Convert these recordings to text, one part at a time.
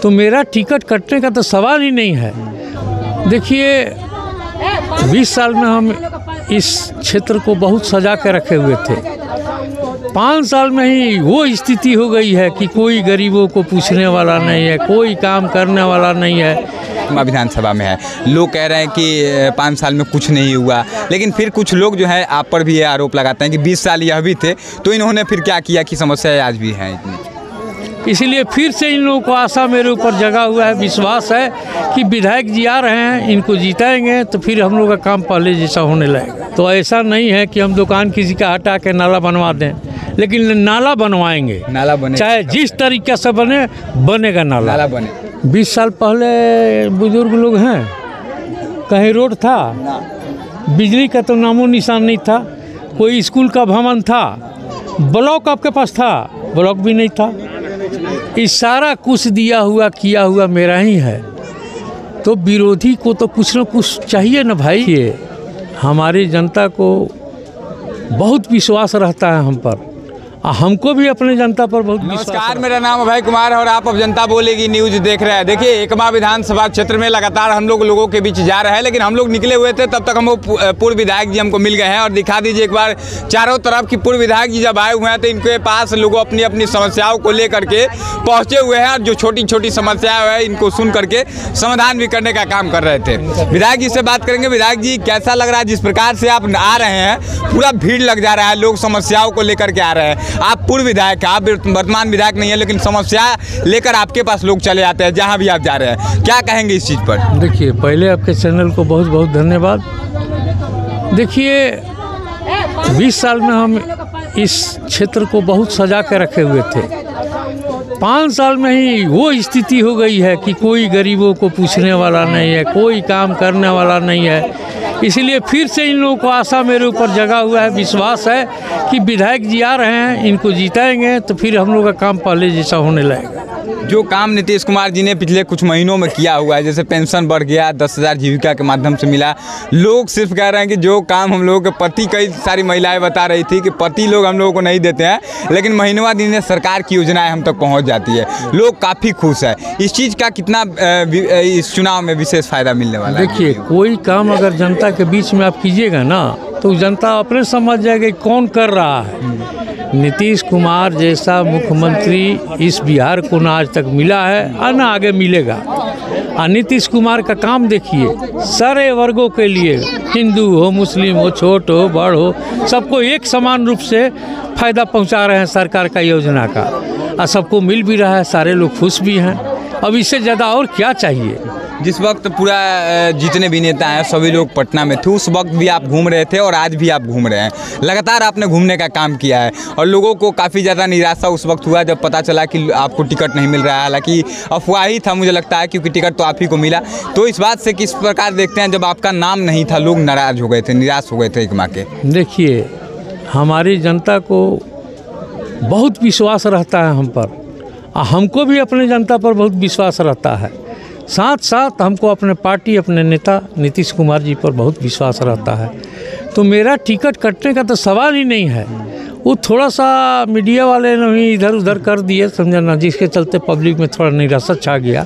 तो मेरा टिकट कटने का तो सवाल ही नहीं है। देखिए 20 साल में हम इस क्षेत्र को बहुत सजा के रखे हुए थे। 5 साल में ही वो स्थिति हो गई है कि कोई गरीबों को पूछने वाला नहीं है, कोई काम करने वाला नहीं है। विधानसभा में है, लोग कह रहे हैं कि 5 साल में कुछ नहीं हुआ, लेकिन फिर कुछ लोग जो है आप पर भी ये आरोप लगाते हैं कि 20 साल यह भी थे तो इन्होंने फिर क्या किया कि समस्याएं आज भी हैं इतनी। इसलिए फिर से इन लोगों को आशा मेरे ऊपर जगा हुआ है, विश्वास है कि विधायक जी आ रहे हैं, इनको जिताएंगे तो फिर हम लोग का काम पहले जैसा होने लगेगा। तो ऐसा नहीं है कि हम दुकान किसी का हटा के नाला बनवा दें, लेकिन नाला बनवाएंगे, नाला बने, चाहे जिस तरीके से बने, बनेगा नाला बने। 20 साल पहले बुजुर्ग लोग हैं, कहीं रोड था, बिजली का तो नामो निशान नहीं था, कोई स्कूल का भवन था, ब्लॉक आपके पास था, ब्लॉक भी नहीं था। इस सारा कुछ दिया हुआ किया हुआ मेरा ही है। तो विरोधी को तो कुछ न कुछ चाहिए ना भाई। ये हमारी जनता को बहुत विश्वास रहता है हम पर, हमको भी अपने जनता पर बहुत विश्वास। नमस्कार, मेरा नाम अभय कुमार है और आप अब जनता बोलेगी न्यूज देख रहे हैं। देखिए एकमा विधानसभा क्षेत्र में लगातार हम लोगों के बीच जा रहे हैं, लेकिन हम लोग निकले हुए थे तब तक हम पूर्व विधायक जी हमको मिल गए हैं। और दिखा दीजिए एक बार चारों तरफ की पूर्व विधायक जी जब आए हुए हैं तो इनके पास लोग अपनी अपनी समस्याओं को लेकर के पहुँचे हुए हैं और जो छोटी छोटी समस्याएं हैं इनको सुन करके समाधान भी करने का काम कर रहे थे। विधायक जी से बात करेंगे। विधायक जी, कैसा लग रहा है जिस प्रकार से आप आ रहे हैं, पूरा भीड़ लग जा रहा है, लोग समस्याओं को लेकर के आ रहे हैं। आप पूर्व विधायक, आप वर्तमान विधायक नहीं है, लेकिन समस्या लेकर आपके पास लोग चले आते हैं जहां भी आप जा रहे हैं, क्या कहेंगे इस चीज़ पर? देखिए पहले आपके चैनल को बहुत बहुत धन्यवाद। देखिए 20 साल में हम इस क्षेत्र को बहुत सजा के रखे हुए थे। 5 साल में ही वो स्थिति हो गई है कि कोई गरीबों को पूछने वाला नहीं है, कोई काम करने वाला नहीं है। इसलिए फिर से इन लोगों को आशा मेरे ऊपर जगा हुआ है, विश्वास है कि विधायक जी आ रहे हैं, इनको जिताएंगे तो फिर हम लोग का काम पहले जैसा होने लगेगा। जो काम नीतीश कुमार जी ने पिछले कुछ महीनों में किया हुआ है, जैसे पेंशन बढ़ गया, 10,000 जीविका के माध्यम से मिला, लोग सिर्फ कह रहे हैं कि जो काम हम लोगों के पति, कई सारी महिलाएं बता रही थी कि पति लोग हम लोगों को नहीं देते हैं, लेकिन महीनों दिन सरकार की योजनाएं हम तक पहुंच जाती है, लोग काफ़ी खुश है। इस चीज़ का कितना इस चुनाव में विशेष फायदा मिलने वाला है? देखिए कोई काम अगर जनता के बीच में आप कीजिएगा ना तो जनता अपने समझ जाएगी कौन कर रहा है। नीतीश कुमार जैसा मुख्यमंत्री इस बिहार को ना आज तक मिला है और ना आगे मिलेगा। और नीतीश कुमार का काम देखिए, सारे वर्गों के लिए, हिंदू हो, मुस्लिम हो, छोट हो, बड़ हो, सबको एक समान रूप से फायदा पहुंचा रहे हैं सरकार का योजना का, और सबको मिल भी रहा है, सारे लोग खुश भी हैं। अब इससे ज़्यादा और क्या चाहिए? जिस वक्त पूरा जितने भी नेता हैं सभी लोग पटना में थे, उस वक्त भी आप घूम रहे थे और आज भी आप घूम रहे हैं, लगातार आपने घूमने का काम किया है और लोगों को काफ़ी ज़्यादा निराशा उस वक्त हुआ जब पता चला कि आपको टिकट नहीं मिल रहा है। हालांकि अफवाह ही था मुझे लगता है, क्योंकि टिकट तो आप ही को मिला। तो इस बात से किस प्रकार देखते हैं, जब आपका नाम नहीं था लोग नाराज़ हो गए थे, निराश हो गए थे एकमा के? देखिए हमारी जनता को बहुत विश्वास रहता है हम पर, और हमको भी अपने जनता पर बहुत विश्वास रहता है। साथ साथ हमको अपने पार्टी, अपने नेता नीतीश कुमार जी पर बहुत विश्वास रहता है। तो मेरा टिकट कटने का तो सवाल ही नहीं है। वो थोड़ा सा मीडिया वाले ने भी इधर उधर कर दिए, समझा ना, जिसके चलते पब्लिक में थोड़ा निराशा छा गया।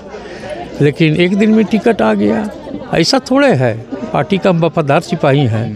लेकिन एक दिन में टिकट आ गया, ऐसा थोड़े है। पार्टी का हम वफादार सिपाही हैं,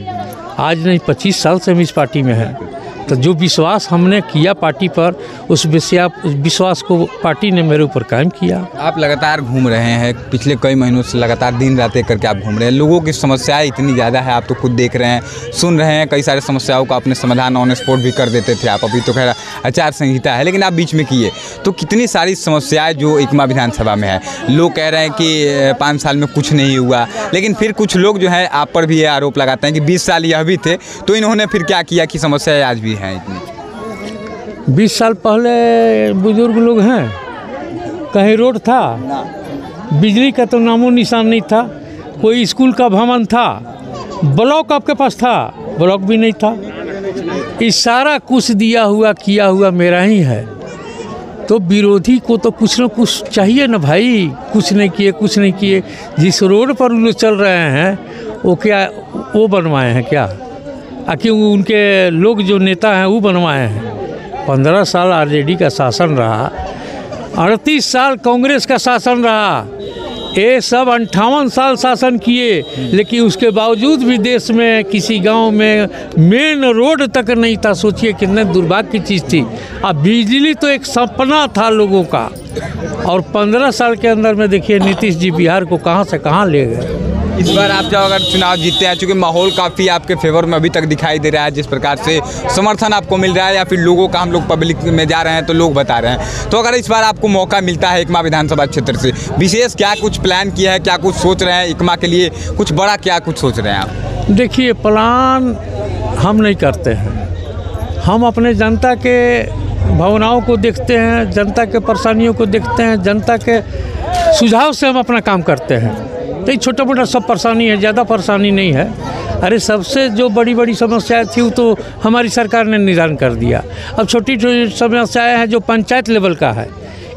आज नहीं 25 साल से हम इस पार्टी में हैं। तो जो विश्वास हमने किया पार्टी पर, उस विश्वास को पार्टी ने मेरे ऊपर कायम किया। आप लगातार घूम रहे हैं, पिछले कई महीनों से लगातार दिन रात एक करके आप घूम रहे हैं, लोगों की समस्याएं इतनी ज़्यादा है, आप तो खुद देख रहे हैं, सुन रहे हैं, कई सारे समस्याओं का अपने समाधान ऑन स्पॉट भी कर देते थे आप। अभी तो खैर आचार संहिता है, लेकिन आप बीच में किए, तो कितनी सारी समस्याएँ जो एकमा विधानसभा में है, लोग कह रहे हैं कि 5 साल में कुछ नहीं हुआ, लेकिन फिर कुछ लोग जो है आप पर भी ये आरोप लगाते हैं कि 20 साल यह भी थे तो इन्होंने फिर क्या किया कि समस्याएँ आज भी हैं इतनी। 20 साल पहले बुजुर्ग लोग हैं, कहीं रोड था, बिजली का तो नामो निशान नहीं था, कोई स्कूल का भवन था, ब्लॉक आपके पास था, ब्लॉक भी नहीं था। इस सारा कुछ दिया हुआ किया हुआ मेरा ही है। तो विरोधी को तो कुछ न कुछ चाहिए ना भाई। कुछ नहीं किए, कुछ नहीं किए। जिस रोड पर लोग चल रहे हैं वो क्या वो बनवाए हैं क्या? क्यों उनके लोग जो नेता हैं वो बनवाए हैं? 15 साल आरजेडी का शासन रहा 38 साल कांग्रेस का शासन रहा, ये सब 58 साल शासन किए, लेकिन उसके बावजूद भी देश में किसी गांव में मेन रोड तक नहीं था। सोचिए कितने दुर्भाग्य की चीज़ थी। अब बिजली तो एक सपना था लोगों का, और 15 साल के अंदर में देखिए नीतीश जी बिहार को कहां से कहां ले गए। इस बार आप जब अगर चुनाव जीतते हैं, चूँकि माहौल काफ़ी आपके फेवर में अभी तक दिखाई दे रहा है, जिस प्रकार से समर्थन आपको मिल रहा है या फिर लोगों का, हम लोग पब्लिक में जा रहे हैं तो लोग बता रहे हैं, तो अगर इस बार आपको मौका मिलता है एकमा विधानसभा क्षेत्र से, विशेष क्या कुछ प्लान किया है, क्या कुछ सोच रहे हैं एकमा के लिए, कुछ बड़ा क्या कुछ सोच रहे हैं आप? देखिए प्लान हम नहीं करते हैं, हम अपने जनता के भावनाओं को देखते हैं, जनता के परेशानियों को देखते हैं, जनता के सुझाव से हम अपना काम करते हैं। तो ये छोटा मोटा सब परेशानी है, ज़्यादा परेशानी नहीं है। अरे सबसे जो बड़ी बड़ी समस्याएं थी वो तो हमारी सरकार ने निदान कर दिया। अब छोटी छोटी समस्याएं हैं जो पंचायत लेवल का है,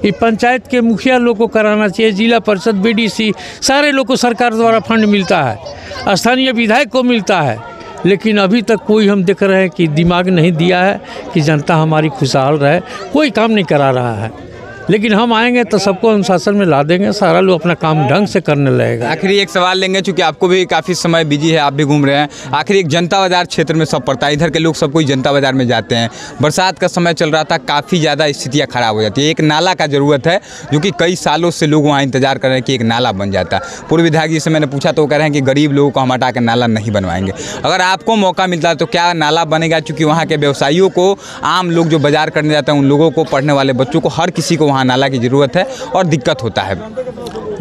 ये पंचायत के मुखिया लोग को कराना चाहिए, जिला परिषद, बीडीसी, सारे लोग को सरकार द्वारा फंड मिलता है, स्थानीय विधायक को मिलता है, लेकिन अभी तक कोई हम देख रहे हैं कि दिमाग नहीं दिया है कि जनता हमारी खुशहाल रहे, कोई काम नहीं करा रहा है। लेकिन हम आएंगे तो सबको अनुशासन में ला देंगे, सारा लोग अपना काम ढंग से करने लगेगा। आखिरी एक सवाल लेंगे, चूँकि आपको भी काफ़ी समय बिजी है, आप भी घूम रहे हैं, आखिर एक जनता बाज़ार क्षेत्र में सब पड़ता है, इधर के लोग सब कोई जनता बाज़ार में जाते हैं, बरसात का समय चल रहा था, काफ़ी ज़्यादा स्थितियाँ ख़राब हो जाती है, एक नाला का ज़रूरत है, जो कि कई सालों से लोग वहाँ इंतजार कर रहे हैं कि एक नाला बन जाता है। पूर्व विधायक जी से मैंने पूछा तो वो कह रहे हैं कि गरीब लोगों को हम हटा के नाला नहीं बनवाएंगे। अगर आपको मौका मिलता है तो क्या नाला बनेगा? चूँकि वहाँ के व्यवसायियों को, आम लोग जो बाज़ार करने जाते हैं, उन लोगों को, पढ़ने वाले बच्चों को, हर किसी को वहाँ नाला की ज़रूरत है और दिक्कत होता है।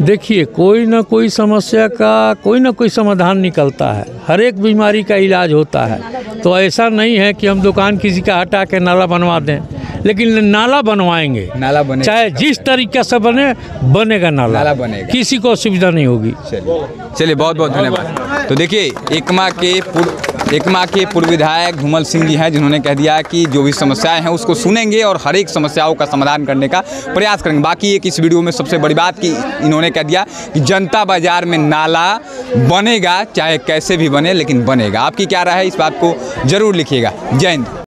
देखिए कोई ना कोई समस्या का कोई ना कोई समाधान निकलता है, हर एक बीमारी का इलाज होता है। तो ऐसा नहीं है कि हम दुकान किसी का हटा के नाला बनवा दें, लेकिन नाला बनवाएंगे, नाला बने, चाहे जिस तरीके से बनेगा नाला बनेगा, किसी को असुविधा नहीं होगी। चलिए बहुत बहुत धन्यवाद। तो देखिए एकमा के पूर्व विधायक धूमल सिंह जी हैं, जिन्होंने कह दिया कि जो भी समस्याएं हैं उसको सुनेंगे और हर एक समस्याओं का समाधान करने का प्रयास करेंगे। बाकी एक इस वीडियो में सबसे बड़ी बात कि इन्होंने कह दिया कि जनता बाजार में नाला बनेगा, चाहे कैसे भी बने, लेकिन बनेगा। आपकी क्या राय है इस बात को जरूर लिखिएगा। जय हिंद।